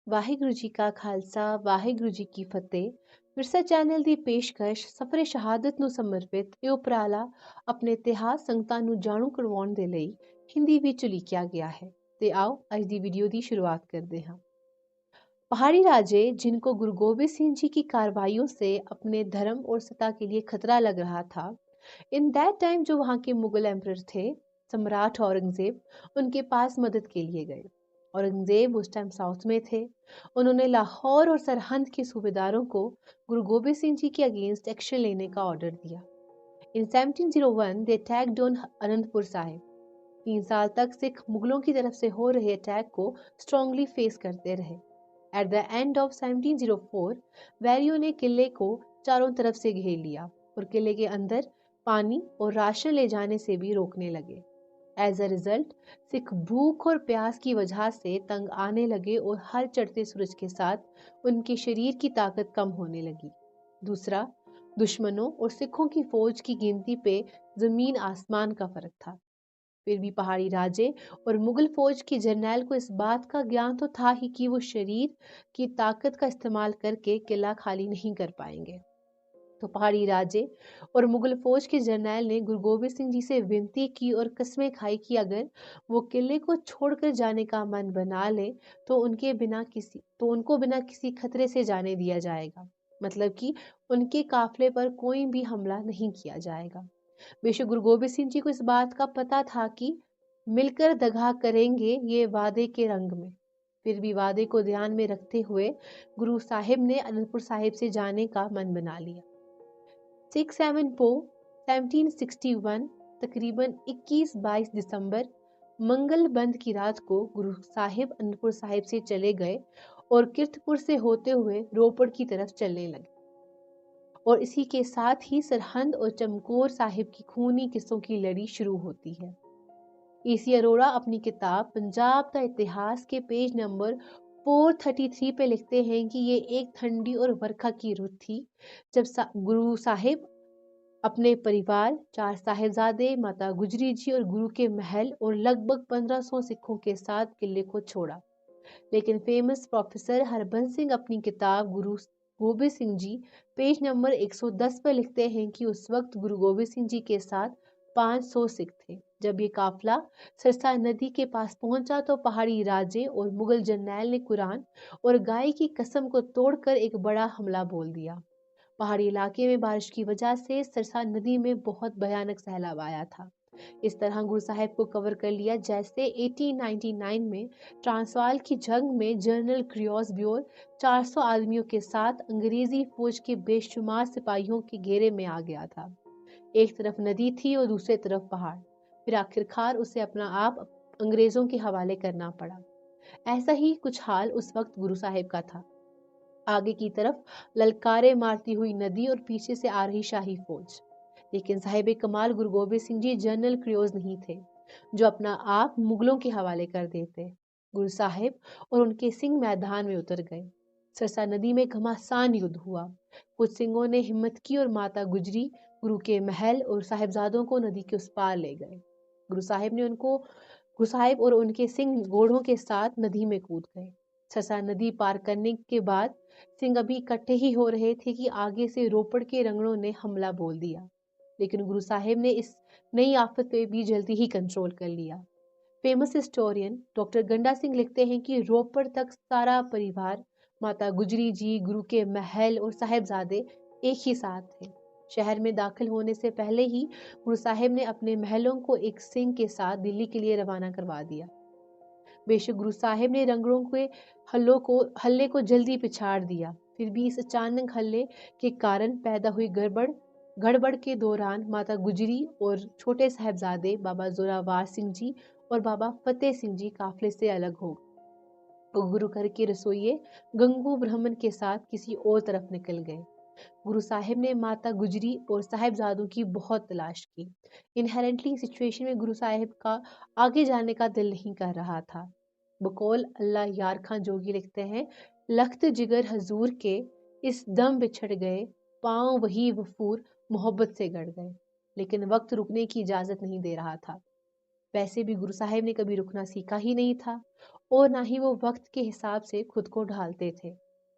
ਵਾਹਿਗੁਰੂ ਜੀ ਕਾ ਖਾਲਸਾ ਵਾਹਿਗੁਰੂ ਜੀ ਕੀ ਫਤਿਹ। ਵਿਰਸਾ ਚੈਨਲ ਦੀ ਪੇਸ਼ਕਸ਼ ਸਫਰੇ ਸ਼ਹਾਦਤ ਨੂੰ ਸਮਰਪਿਤ ਇਹ ਉਪਰਾਲਾ ਆਪਣੇ ਇਤਿਹਾਸ ਸੰਗਤਾਂ ਨੂੰ ਜਾਣੂ ਕਰਵਾਉਣ ਦੇ ਲਈ ਹਿੰਦੀ ਵਿੱਚ ਲਿਖਿਆ ਗਿਆ ਹੈ। ਤੇ ਆਓ ਅੱਜ ਦੀ वीडियो ਦੀ शुरुआत करते हैं। पहाड़ी राजे जिनको गुरु गोबिंद सिंह जी की कार्रवाइयों से अपने धर्म और सत्ता के लिए खतरा लग रहा था, इन दैट टाइम जो वहाँ के मुगल एम्परर थे सम्राट औरंगजेब, उनके पास मदद के लिए गए। औरंगजेब उस टाइम साउथ में थे। उन्होंने लाहौर और सरहंद के सूबेदारों को गुरु गोबिंद सिंह जी के अगेंस्ट एक्शन लेने का ऑर्डर दिया। इन 1701 दे अटैक्ड ऑन अनंतपुर साहिब। 3 साल तक सिख मुगलों की तरफ से हो रहे अटैक को स्ट्रांगली फेस करते रहे। एट द एंड ऑफ 1704 वैरियों ने किले को चारों तरफ से घेर लिया और किले के अंदर पानी और राशन ले जाने से भी रोकने लगे। एज अ रिजल्ट सिख भूख और प्यास की वजह से तंग आने लगे और हर चढ़ते सूरज के साथ उनके शरीर की ताकत कम होने लगी। दूसरा, दुश्मनों और सिखों की फौज की गिनती पे जमीन आसमान का फर्क था। फिर भी पहाड़ी राजे और मुगल फौज के जर्नैल को इस बात का ज्ञान तो था ही कि वो शरीर की ताकत का इस्तेमाल करके किला खाली नहीं कर पाएंगे। तो पहाड़ी राजे और मुगल फौज के जर्नैल ने गुरु गोबिंद सिंह जी से विनती की और कस्में खाई कि अगर वो किले को छोड़कर जाने का मन बना ले तो उनको बिना किसी खतरे से जाने दिया जाएगा। मतलब कि उनके काफिले पर कोई भी हमला नहीं किया जाएगा। बेशक गुरु गोबिंद सिंह जी को इस बात का पता था कि मिलकर दगा करेंगे ये वादे के रंग में। फिर भी वादे को ध्यान में रखते हुए गुरु साहिब ने अनंतपुर साहिब से जाने का मन बना लिया। 1761 तकरीबन 21-22 दिसंबर मंगल बंद की रात को गुरु साहिब अनंतपुर साहिब से चले गए और कीर्तपुर से होते हुए रोपड़ की तरफ चलने लगे। और इसी के साथ ही सरहंद और चमकौर साहिब की खूनी किस्सों की लड़ी शुरू होती है। ईसी अरोड़ा अपनी किताब पंजाब का इतिहास के पेज नंबर 433 पे लिखते हैं कि ये एक ठंडी और बरखा की रुत थी जब गुरु साहिब अपने परिवार, 4 साहिबजादे, माता गुजरी जी और गुरु के महल और लगभग 1500 सिखों के साथ किले को छोड़ा। लेकिन फेमस प्रोफेसर हरबंस सिंह अपनी किताब गुरु गोबिंद सिंह जी पेज नंबर 110 पर लिखते हैं कि उस वक्त गुरु गोबिंद सिंह जी के साथ 500 सिख थे। जब ये काफिला सरसा नदी के पास पहुंचा तो पहाड़ी राजे और मुगल जर्नैल ने कुरान और गाय की कसम को तोड़कर एक बड़ा हमला बोल दिया। पहाड़ी इलाके में बारिश की वजह से सरसा नदी में बहुत भयानक सैलाब आया था। इस तरह गुरु साहिब को कवर कर लिया जैसे 1899 में ट्रांसवाल की जंग में जनरल क्रियोसब्योर 400 आदमियों के साथ अंग्रेजी फौज के बेशुमार सिपाहियों के घेरे में आ गया था। एक तरफ नदी थी और दूसरी तरफ पहाड़। फिर आखिरकार उसे अपना आप अंग्रेजों के हवाले करना पड़ा। ऐसा ही कुछ हाल उस वक्त गुरु साहिब का था। आगे की तरफ ललकारे मारती हुई नदी और पीछे से आ रही शाही फौज। लेकिन साहिब कमाल गुरु गोबिंद सिंह जी जनरल क्रियोज नहीं थे जो अपना आप मुगलों के हवाले कर देते। गुरु साहिब और उनके सिंह मैदान में उतर गए। सरसा नदी में घमासान युद्ध हुआ। कुछ सिंहों ने हिम्मत की और माता गुजरी गुरु के महल और साहिबजादों को नदी के उस पार ले गए। गुरु साहिब और उनके सिंह घोड़ों के साथ नदी में कूद गए। सरसा नदी पार करने के बाद सिंह अभी इकट्ठे ही हो रहे थे कि आगे से रोपड़ के रंगड़ों ने हमला बोल दिया। लेकिन गुरु साहिब ने इस नई आफत पे भी जल्दी ही कंट्रोल कर लिया। फेमस हिस्टोरियन डॉक्टर गंडा सिंह लिखते हैं कि रोपड़ तक सारा परिवार, माता गुजरी जी, गुरु के महल और साहिबजादे एक ही साथ थे। शहर में दाखिल होने से पहले ही गुरु साहिब ने अपने महलों को एक सिंह के साथ दिल्ली के लिए रवाना करवा दिया। बेशक गुरु साहिब ने रंगड़ों के हल्ले को जल्दी पिछाड़ दिया। फिर भी इस अचानक हल्ले के कारण पैदा हुई गड़बड़ के दौरान माता गुजरी और छोटे साहिबजादे बाबा जोरावर सिंह जी और बाबा फतेह सिंह जी काफिले से अलग हो गए। गुरु घर के रसोइये गंगू ब्राह्मण के साथ किसी और तरफ निकल गए। गुरु साहिब ने माता गुजरी और साहिबजादों की बहुत तलाश की। इनहेरेंटली सिचुएशन में गुरु साहिब का आगे जाने का दिल नहीं कर रहा था। बकौल अल्लाह यार खां जोगी लिखते हैं, लख्त जिगर हजूर के इस दम बिछड़ गए, पांव वही वफूर मोहब्बत से गड़ गए। लेकिन वक्त रुकने की इजाजत नहीं दे रहा था। वैसे भी गुरु साहिब ने कभी रुकना सीखा ही नहीं था और ना ही वो वक्त के हिसाब से खुद को ढालते थे।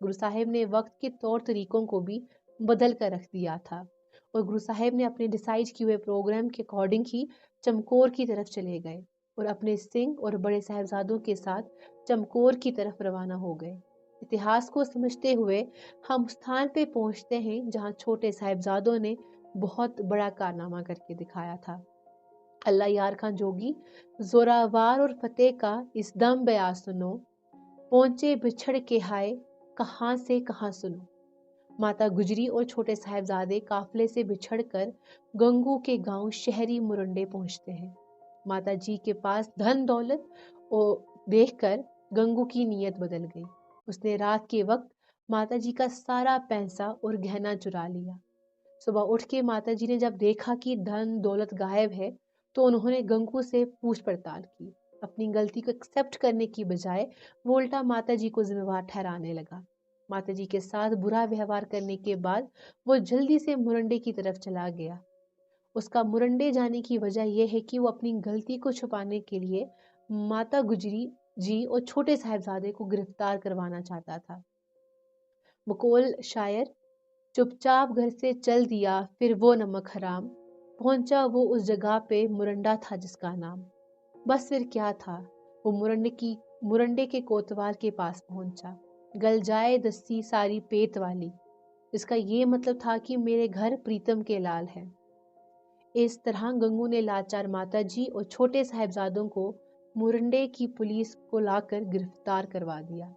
गुरु साहिब ने वक्त के तौर तरीकों को भी बदल कर रख दिया था और गुरु साहिब ने अपने डिसाइड किए हुए प्रोग्राम के अकॉर्डिंग ही चमकौर की तरफ चले गए और अपने सिंह और बड़े साहिबजादों के साथ चमकौर की तरफ रवाना हो गए। इतिहास को समझते हुए हम उस स्थान पे पहुंचते हैं जहां छोटे साहिबजादों ने बहुत बड़ा कारनामा करके दिखाया था। अल्लाह यार खां जोगी, जोरावार और फतेह का इस दम बया सुनो, पहुंचे बिछड़ के हाय, कहां से कहां सुनो। माता गुजरी और छोटे साहिबजादे काफले से बिछड़कर गंगू के गांव शहरी मुरंडे पहुंचते हैं। माता जी के पास धन दौलत और देखकर गंगू की नीयत बदल गई। उसने रात के वक्त माता जी का सारा पैसा और गहना चुरा लिया। सुबह उठ के माता जी ने जब देखा कि धन दौलत गायब है तो उन्होंने गंगू से पूछ पड़ताल की। अपनी गलती को एक्सेप्ट करने की बजाय वो उल्टा माता जी को जिम्मेवार ठहराने लगा। माता जी के साथ बुरा व्यवहार करने के बाद वो जल्दी से मुरंडे की तरफ चला गया। उसका मुरंडे जाने की वजह यह है कि वो अपनी गलती को छुपाने के लिए माता गुजरी जी और छोटे साहिबजादे को गिरफ्तार करवाना चाहता था। मुकोल शायर, चुपचाप घर से चल दिया फिर वो नमक हराम, पहुंचा वो उस जगह पे मुरंडा था जिसका नाम। बस फिर क्या था, वो मुरंडे के कोतवाल के पास पहुंचा। गल जाए दस्ती सारी पेट वाली, इसका ये मतलब था कि मेरे घर प्रीतम के लाल है। इस तरह गंगू ने लाचार माता जी और छोटे साहिबजादों को मुरंडे की पुलिस को लाकर गिरफ्तार करवा दिया।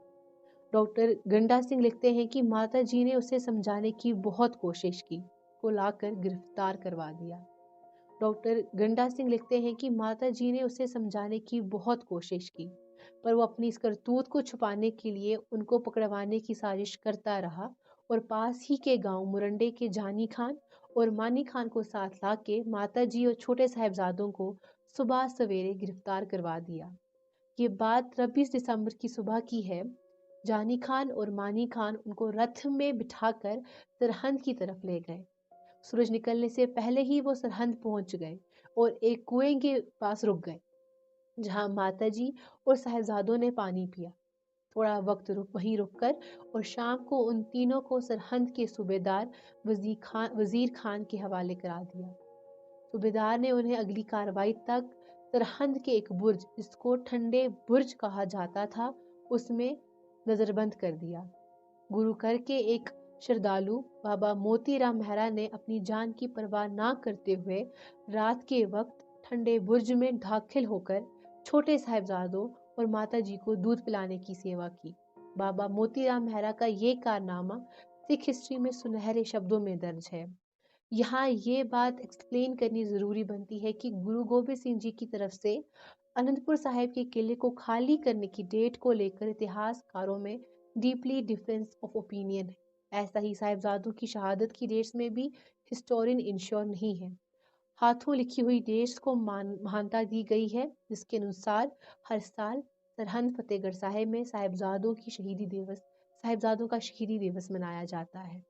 डॉक्टर गंडा सिंह लिखते हैं कि माता जी ने उसे समझाने की बहुत कोशिश की, को लाकर गिरफ्तार करवा दिया। डॉक्टर गंडा सिंह लिखते हैं कि माता जी ने उसे समझाने की बहुत कोशिश की, पर वो अपनी इस करतूत को छुपाने के लिए उनको पकड़वाने की साजिश करता रहा और पास ही के गांव मुरंडे के जानी खान और मानी खान को साथ लाके माता जी और छोटे साहिबजादों को सुबह सवेरे गिरफ्तार करवा दिया। ये बात 23 दिसंबर की सुबह की है। जानी खान और मानी खान उनको रथ में बिठाकर सरहंद की तरफ ले गए। सूरज निकलने से पहले ही वो सरहंद पहुंच गए और एक कुएं के पास रुक गए जहां माताजी और साहिबजादों ने पानी पिया। थोड़ा वक्त वहीं रुककर और शाम को उन तीनों को सरहंद के सूबेदार वजीर खान के हवाले करा दिया। सूबेदार ने उन्हें अगली कार्रवाई तक सरहंद के एक बुर्ज, जिसको ठंडे बुर्ज कहा जाता था, उसमें नजरबंद कर दिया। गुरु कर के एक श्रद्धालु बाबा मोतीराम मेहरा ने अपनी जान की परवाह ना करते हुए रात के वक्त ठंडे बुर्ज में दाखिल होकर छोटे साहिबजादों और माता जी को दूध पिलाने की सेवा की। बाबा मोतीराम मेहरा का ये कारनामा सिख हिस्ट्री में सुनहरे शब्दों में दर्ज है। यहाँ ये बात एक्सप्लेन करनी जरूरी बनती है कि गुरु गोबिंद सिंह जी की तरफ से अनंतपुर साहिब के किले को खाली करने की डेट को लेकर इतिहासकारों में डीपली डिफरेंस ऑफ ओपिनियन है। ऐसा ही साहिबजादों की शहादत की डेट्स में भी हिस्टोरियन इंश्योर नहीं है। हाथों लिखी हुई डेट्स को महानता दी गई है, जिसके अनुसार हर साल सरहंद फतेहगढ़ साहिब में साहिबजादों का शहीदी दिवस मनाया जाता है।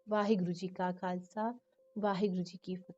वाहिगुरु जी का खालसा, वाहिगुरु जी की फतेह।